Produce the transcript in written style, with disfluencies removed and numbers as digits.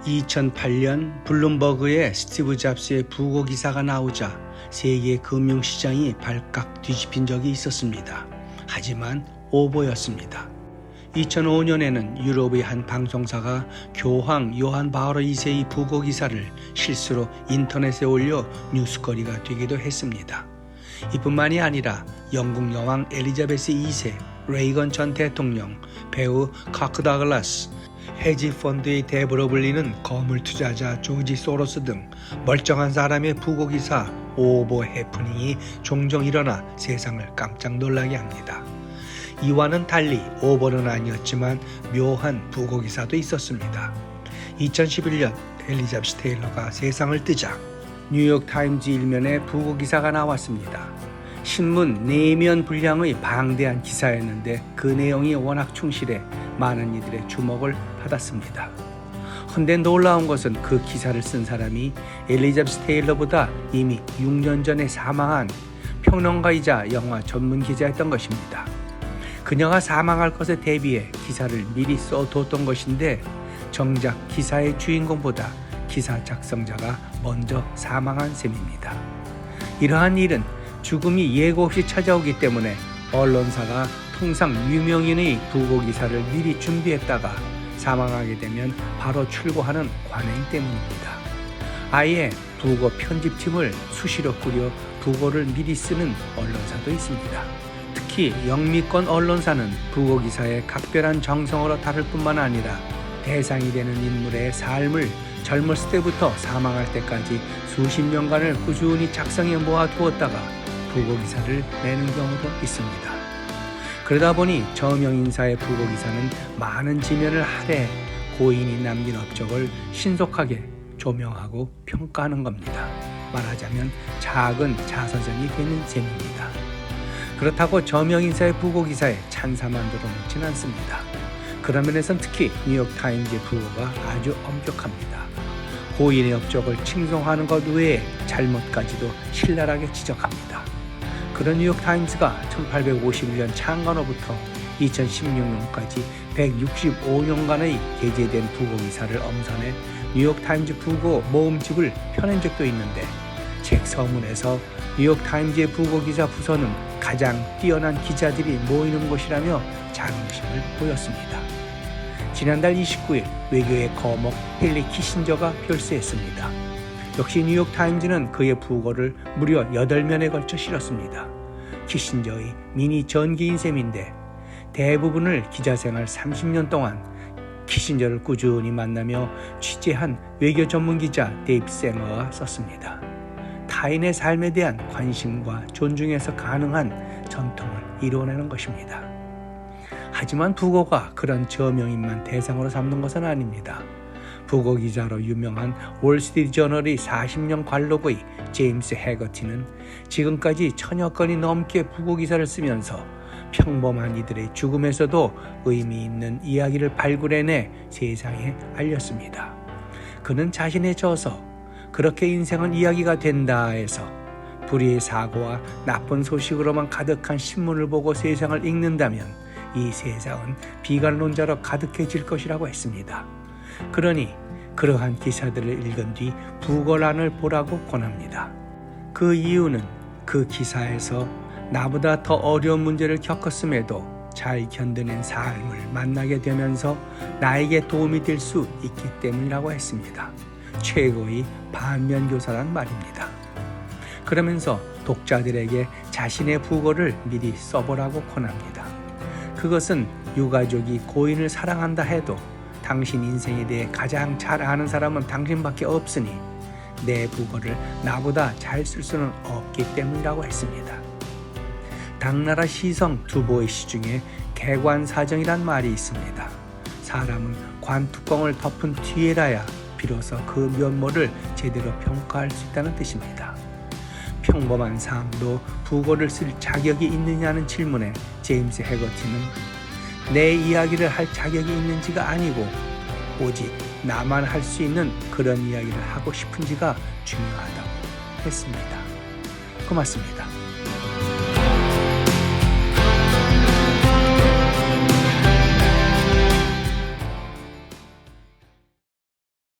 2008년 블룸버그에 스티브 잡스의 부고 기사가 나오자 세계 금융시장이 발칵 뒤집힌 적이 있었습니다. 하지만 오보였습니다. 2005년에는 유럽의 한 방송사가 교황 요한 바오로 2세의 부고 기사를 실수로 인터넷에 올려 뉴스거리가 되기도 했습니다. 이뿐만이 아니라 영국 여왕 엘리자베스 2세, 레이건 전 대통령, 배우 커크 더글라스, 헤지펀드의 대부로 불리는 거물 투자자 조지 소로스 등 멀쩡한 사람의 부고 기사 오보 해프닝이 종종 일어나 세상을 깜짝 놀라게 합니다. 이와는 달리 오보는 아니었지만 묘한 부고 기사도 있었습니다. 2011년 엘리자베스 테일러가 세상을 뜨자 뉴욕타임즈 일면에 부고 기사가 나왔습니다. 신문 내면 분량의 방대한 기사였는데 그 내용이 워낙 충실해 많은 이들의 주목을 받았습니다. 헌데 놀라운 것은 그 기사를 쓴 사람이 엘리자베스 테일러보다 이미 6년 전에 사망한 평론가이자 영화 전문 기자였던 것입니다. 그녀가 사망할 것에 대비해 기사를 미리 써뒀던 것인데 정작 기사의 주인공보다 기사 작성자가 먼저 사망한 셈입니다. 이러한 일은 죽음이 예고 없이 찾아오기 때문에 언론사가 통상 유명인의 부고 기사를 미리 준비했다가 사망하게 되면 바로 출고하는 관행 때문입니다. 아예 부고 편집팀을 수시로 꾸려 부고를 미리 쓰는 언론사도 있습니다. 특히 영미권 언론사는 부고 기사에 각별한 정성으로 다룰 뿐만 아니라 대상이 되는 인물의 삶을 젊었을 때부터 사망할 때까지 수십 년간을 꾸준히 작성해 모아두었다가 부고 기사를 내는 경우도 있습니다. 그러다 보니 저명 인사의 부고 기사는 많은 지면을 할애 고인이 남긴 업적을 신속하게 조명하고 평가하는 겁니다. 말하자면 작은 자서전이 되는 셈입니다. 그렇다고 저명 인사의 부고 기사에 찬사만 들어놓지는 않습니다. 그런 면에선 특히 뉴욕타임즈의 부고가 아주 엄격합니다. 고인의 업적을 칭송하는 것 외에 잘못까지도 신랄하게 지적합니다. 그런 뉴욕타임즈가 1851년 창간호부터 2016년까지 165년간의 게재된 부고 기사를 엄선해 뉴욕타임즈 부고 모음집을 펴낸 적도 있는데 책 서문에서 뉴욕타임즈의 부고 기자 부서는 가장 뛰어난 기자들이 모이는 곳이라며 자긍심을 보였습니다. 지난달 29일 외교의 거목 헨리 키신저가 별세했습니다. 역시 뉴욕타임즈는 그의 부고를 무려 8면에 걸쳐 실었습니다. 키신저의 미니 전기인 셈인데 대부분을 기자생활 30년 동안 키신저를 꾸준히 만나며 취재한 외교 전문기자 데이브 생어가 썼습니다. 타인의 삶에 대한 관심과 존중에서 가능한 전통을 이뤄내는 것입니다. 하지만 부고가 그런 저명인만 대상으로 삼는 것은 아닙니다. 부고 기자로 유명한 월스트리트저널의 40년 관록의 제임스 해거티는 지금까지 1000여 건이 넘게 부고 기사를 쓰면서 평범한 이들의 죽음에서도 의미 있는 이야기를 발굴해내 세상에 알렸습니다. 그는 자신의 저서 그렇게 인생은 이야기가 된다 해서 불의의 사고와 나쁜 소식으로만 가득한 신문을 보고 세상을 읽는다면 이 세상은 비관론자로 가득해질 것이라고 했습니다. 그러니 그러한 기사들을 읽은 뒤 부고란을 보라고 권합니다. 그 이유는 그 기사에서 나보다 더 어려운 문제를 겪었음에도 잘 견뎌낸 삶을 만나게 되면서 나에게 도움이 될 수 있기 때문이라고 했습니다. 최고의 반면교사란 말입니다. 그러면서 독자들에게 자신의 부고를 미리 써보라고 권합니다. 그것은 유가족이 고인을 사랑한다 해도 당신 인생에 대해 가장 잘 아는 사람은 당신밖에 없으니 내 부고를 나보다 잘 쓸 수는 없기 때문이라고 했습니다. 당나라 시성 두보의 시 중에 개관사정이란 말이 있습니다. 사람은 관뚜껑을 덮은 뒤에라야 비로소 그 면모를 제대로 평가할 수 있다는 뜻입니다. 평범한 사람도 부고를 쓸 자격이 있느냐는 질문에 제임스 해거티는 내 이야기를 할 자격이 있는지가 아니고 오직 나만 할 수 있는 그런 이야기를 하고 싶은지가 중요하다고 했습니다. 고맙습니다.